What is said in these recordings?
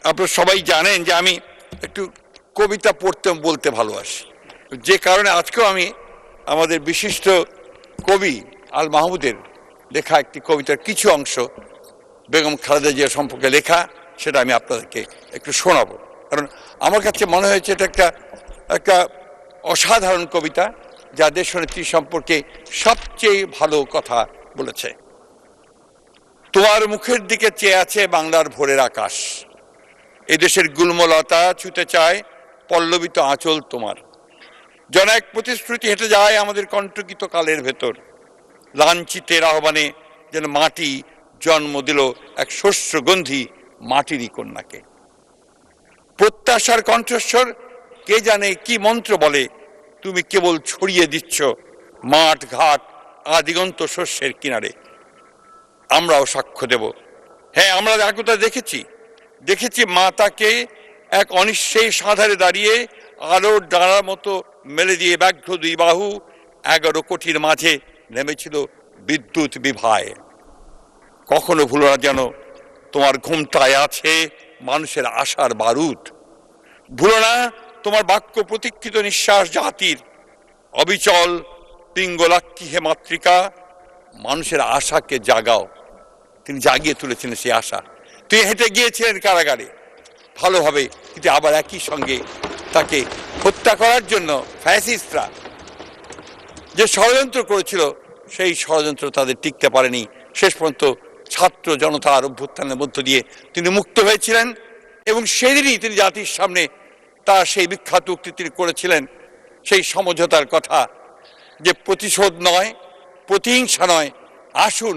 আপনারা সবাই জানেন যে আমি একটু কবিতা পড়তে বলতে ভালোবাসি, যে কারণে আজকেও আমি আমাদের বিশিষ্ট কবি আল মাহমুদের লেখা একটি কবিতার কিছু অংশ বেগম খালেদা জিয়া সম্পর্কে লেখা, সেটা আমি আপনাদেরকে একটু শোনাবো। কারণ আমার কাছে মনে হয়েছে এটা একটা অসাধারণ কবিতা, যা দেশনেত্রী সম্পর্কে সবচেয়ে ভালো কথা বলেছে। তোমার মুখের দিকে চেয়ে আছে বাংলার ভোরের আকাশ, এদেশের গুল্মলতা ছুতে চায় পল্লবিত আঁচল তোমার। যেন এক প্রতিশ্রুতি হেঁটে যায় আমাদের কণ্টকিত কালের ভেতর, লাঞ্ছিতের আহ্বানে যেন মাটি জন্ম দিল এক শস্যগন্ধি মাটিরই কন্যাকে। প্রত্যাশার কণ্ঠস্বর কে জানে কি মন্ত্র বলে, তুমি কেবল ছড়িয়ে দিচ্ছ মাঠ ঘাট আদিগন্ত শস্যের কিনারে। আমরাও সাক্ষ্য দেব, হ্যাঁ আমরা একতা দেখেছি মা তাকে এক অনিশ্চয়ই সাঁধারে দাঁড়িয়ে আলোর ডাঁড়ার মতো মেলে দিয়ে ব্যাঘ্র দুই বাহু 11 কোটির মাঝে নেমেছিল বিদ্যুৎ বিভায়। কখনো ভুলো না যেন তোমার ঘুমটায় আছে মানুষের আশার বারুদ। ভুলো না তোমার বাক্য প্রতীক্ষিত নিঃশ্বাস জাতির অবিচল পিঙ্গলাক্ষী হে মাতৃকা, মানুষের আশাকে জাগাও। তিনি জাগিয়ে তুলেছিলেন সেই আশা। তিনি হেঁটে গিয়েছিলেন কারাগারে ভালোভাবে, কিন্তু আবার একই সঙ্গে তাকে হত্যা করার জন্য ফ্যাসিস্টরা যে ষড়যন্ত্র করেছিল, সেই ষড়যন্ত্র তাদের টিকতে পারেনি। শেষ পর্যন্ত ছাত্র জনতার অভ্যুত্থানের মধ্য দিয়ে তিনি মুক্ত হয়েছিলেন, এবং সেদিনই তিনি জাতির সামনে তার সেই বিখ্যাত উক্তি তিনি করেছিলেন, সেই সমঝোতার কথা, যে প্রতিশোধ নয়, প্রতিহিংসা নয়, আসুন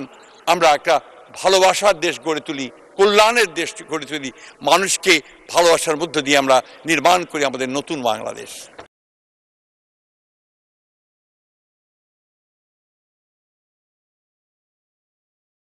আমরা একটা ভালোবাসার দেশ গড়ে তুলি, কল্যাণের দেশ গড়ে তুলি, মানুষকে ভালোবাসার মধ্য দিয়ে আমরা নির্মাণ করি আমাদের নতুন বাংলাদেশ।